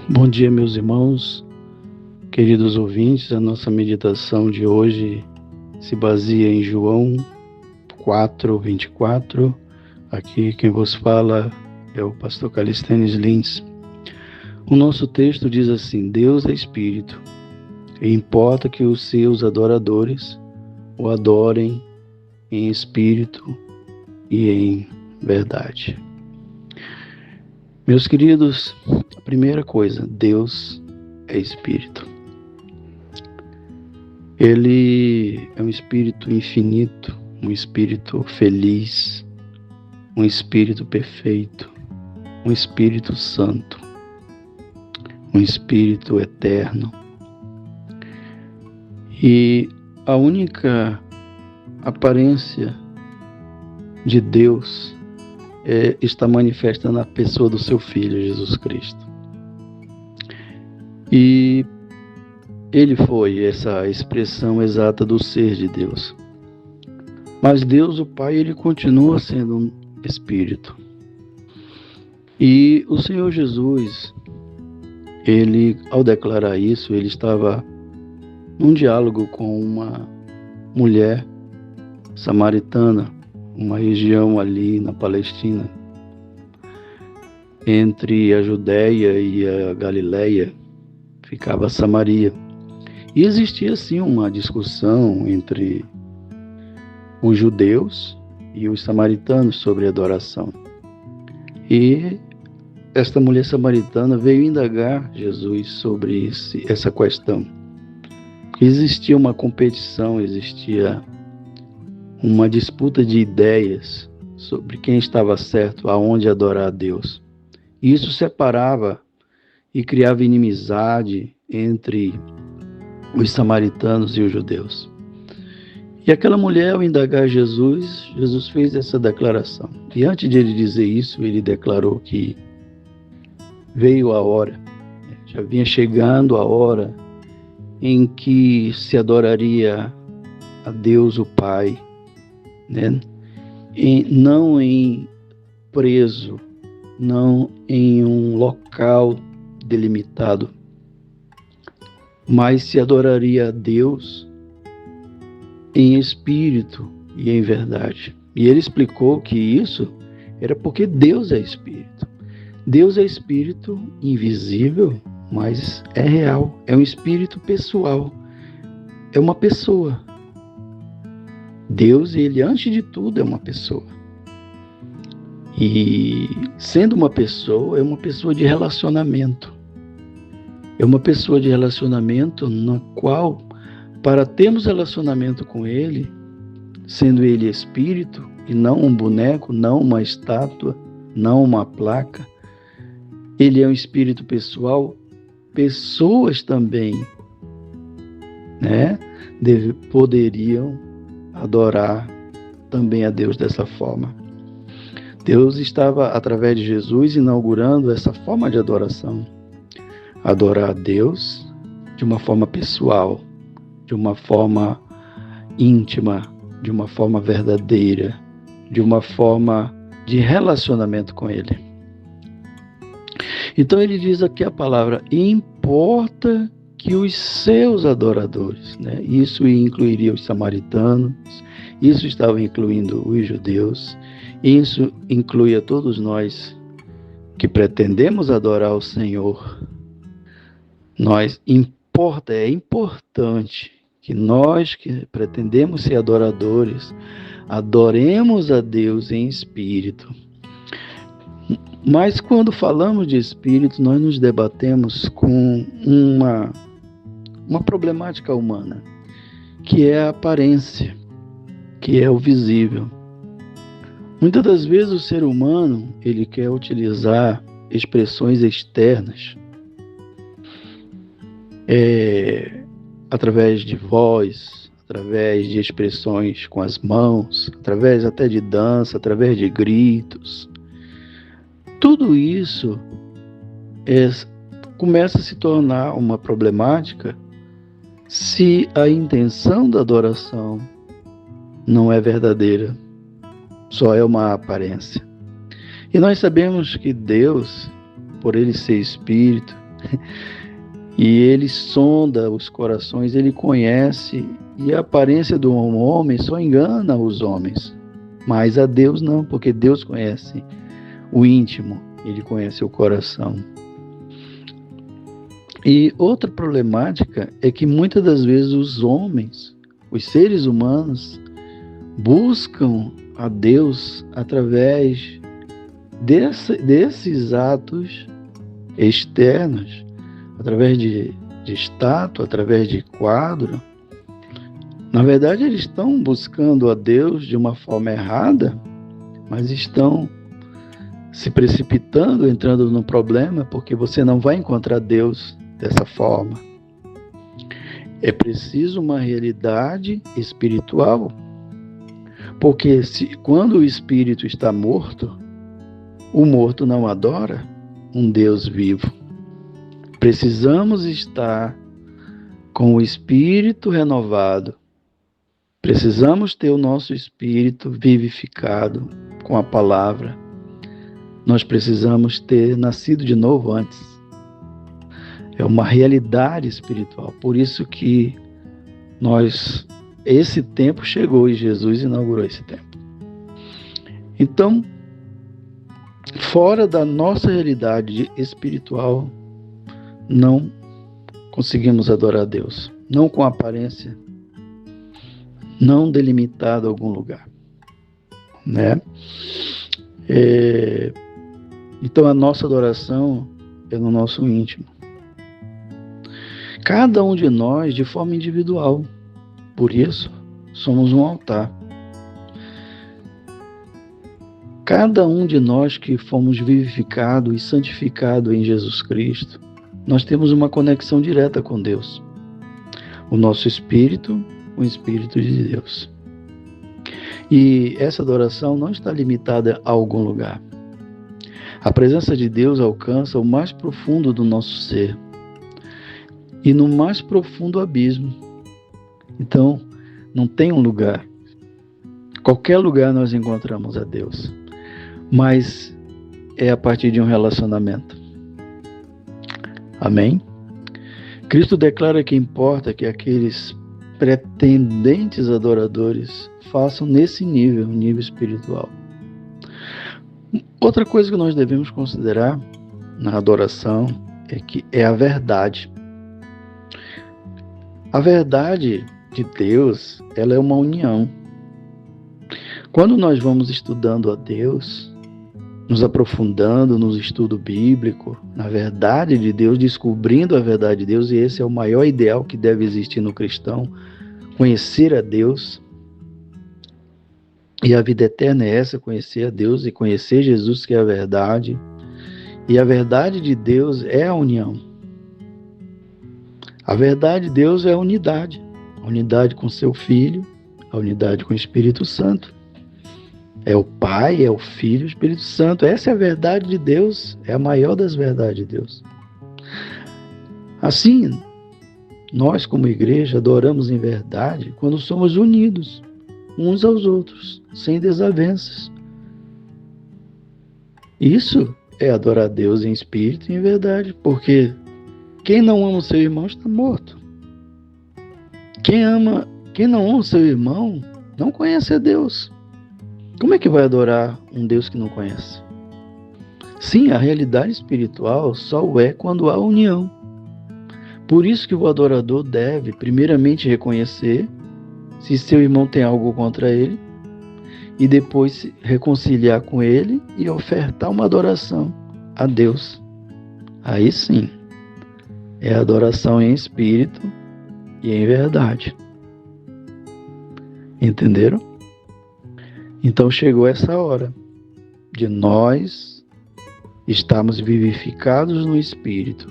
Bom dia, meus irmãos, queridos ouvintes. A nossa meditação de hoje se baseia em João 4:24. Aqui quem vos fala é o pastor Calistênis Lins. O nosso texto diz assim: Deus é Espírito, e importa que os seus adoradores o adorem em espírito e em verdade. Meus queridos, a primeira coisa, Deus é Espírito. Ele é um Espírito infinito, um Espírito feliz, um Espírito perfeito, um Espírito santo, um Espírito eterno. E a única aparência de Deus está manifesta na pessoa do seu Filho, Jesus Cristo. E ele foi essa expressão exata do ser de Deus. Mas Deus, o Pai, ele continua sendo um Espírito. E o Senhor Jesus, ele, ao declarar isso, ele estava num diálogo com uma mulher samaritana, uma região ali na Palestina, entre a Judéia e a Galileia, ficava Samaria. E existia sim uma discussão entre os judeus e os samaritanos sobre adoração. E esta mulher samaritana veio indagar Jesus sobre essa questão. Existia uma competição, existia uma disputa de ideias sobre quem estava certo, aonde adorar a Deus. E isso separava e criava inimizade entre os samaritanos e os judeus. E aquela mulher, ao indagar Jesus, Jesus fez essa declaração. E antes de ele dizer isso, ele declarou que veio a hora, já vinha chegando a hora em que se adoraria a Deus o Pai, né? E não em preso, não em um local delimitado, mas se adoraria a Deus em espírito e em verdade. E ele explicou que isso era porque Deus é espírito. Deus é espírito invisível, mas é real, é um espírito pessoal, é uma pessoa. Deus, ele antes de tudo é uma pessoa. E sendo uma pessoa, é uma pessoa de relacionamento. É uma pessoa de relacionamento na qual, para termos relacionamento com ele, sendo ele espírito e não um boneco, não uma estátua, não uma placa, ele é um espírito pessoal, pessoas também, né, poderiam adorar também a Deus dessa forma. Deus estava, através de Jesus, inaugurando essa forma de adoração. Adorar a Deus de uma forma pessoal, de uma forma íntima, de uma forma verdadeira, de uma forma de relacionamento com Ele. Então ele diz aqui a palavra: importa que os seus adoradores, né? Isso incluiria os samaritanos, isso estava incluindo os judeus, isso inclui a todos nós que pretendemos adorar o Senhor. É importante que nós que pretendemos ser adoradores, adoremos a Deus em espírito. Mas quando falamos de espírito, nós nos debatemos com uma problemática humana, que é a aparência, que é o visível. Muitas das vezes o ser humano, ele quer utilizar expressões externas, através de voz, através de expressões com as mãos, através até de dança, através de gritos. Tudo isso começa a se tornar uma problemática se a intenção da adoração não é verdadeira, só é uma aparência. E nós sabemos que Deus, por Ele ser Espírito, E ele sonda os corações, ele conhece, e a aparência do homem só engana os homens. Mas a Deus não, porque Deus conhece o íntimo, ele conhece o coração. E outra problemática é que muitas das vezes os homens, os seres humanos, buscam a Deus através desses atos externos, através de estátua, através de quadro. Na verdade, eles estão buscando a Deus de uma forma errada, mas estão se precipitando, entrando no problema, porque você não vai encontrar Deus dessa forma. É preciso uma realidade espiritual, porque quando o espírito está morto, o morto não adora um Deus vivo. Precisamos estar com o espírito renovado. Precisamos ter o nosso espírito vivificado com a palavra. Nós precisamos ter nascido de novo antes. É uma realidade espiritual. Por isso que esse tempo chegou e Jesus inaugurou esse tempo. Então, fora da nossa realidade espiritual, não conseguimos adorar a Deus. Não com aparência, não delimitado a algum lugar, né? Então a nossa adoração é no nosso íntimo. Cada um de nós de forma individual. Por isso, somos um altar. Cada um de nós que fomos vivificados e santificados em Jesus Cristo, nós temos uma conexão direta com Deus. O nosso espírito, o Espírito de Deus. E essa adoração não está limitada a algum lugar. A presença de Deus alcança o mais profundo do nosso ser e no mais profundo abismo. Então, não tem um lugar. Qualquer lugar nós encontramos a Deus, mas é a partir de um relacionamento. Amém? Cristo declara que importa que aqueles pretendentes adoradores façam nesse nível, nível espiritual. Outra coisa que nós devemos considerar na adoração é a verdade. A verdade de Deus, ela é uma união. Quando nós vamos estudando a Deus, nos aprofundando no estudo bíblico, na verdade de Deus, descobrindo a verdade de Deus, e esse é o maior ideal que deve existir no cristão, conhecer a Deus. E a vida eterna é essa, conhecer a Deus e conhecer Jesus, que é a verdade. E a verdade de Deus é a união. A verdade de Deus é a unidade com seu Filho, a unidade com o Espírito Santo. É o Pai, é o Filho e o Espírito Santo. Essa é a verdade de Deus, é a maior das verdades de Deus. Assim, nós como igreja adoramos em verdade quando somos unidos uns aos outros, sem desavenças. Isso é adorar a Deus em espírito e em verdade, porque quem não ama o seu irmão está morto. Quem não ama o seu irmão não conhece a Deus. Como é que vai adorar um Deus que não conhece? Sim, a realidade espiritual só é quando há união. Por isso que o adorador deve, primeiramente, reconhecer se seu irmão tem algo contra ele, e depois se reconciliar com ele e ofertar uma adoração a Deus. Aí sim, é adoração em espírito e em verdade. Entenderam? Então chegou essa hora de nós estarmos vivificados no Espírito.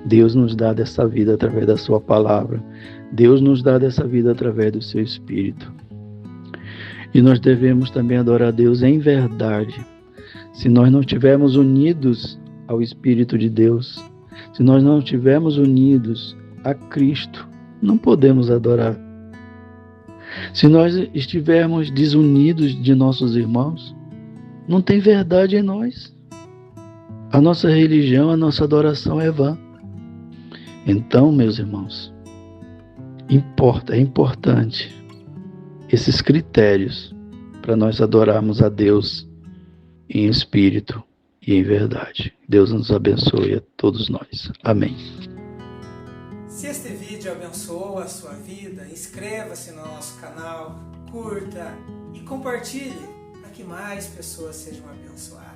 Deus nos dá dessa vida através da sua palavra. Deus nos dá dessa vida através do seu Espírito. E nós devemos também adorar a Deus em verdade. Se nós não estivermos unidos ao Espírito de Deus, se nós não estivermos unidos a Cristo, não podemos adorar. Se nós estivermos desunidos de nossos irmãos, não tem verdade em nós. A nossa religião, a nossa adoração é vã. Então, meus irmãos, é importante esses critérios para nós adorarmos a Deus em espírito e em verdade. Deus nos abençoe a todos nós. Amém. Se este vídeo abençoou a sua vida, inscreva-se no nosso canal, curta e compartilhe para que mais pessoas sejam abençoadas.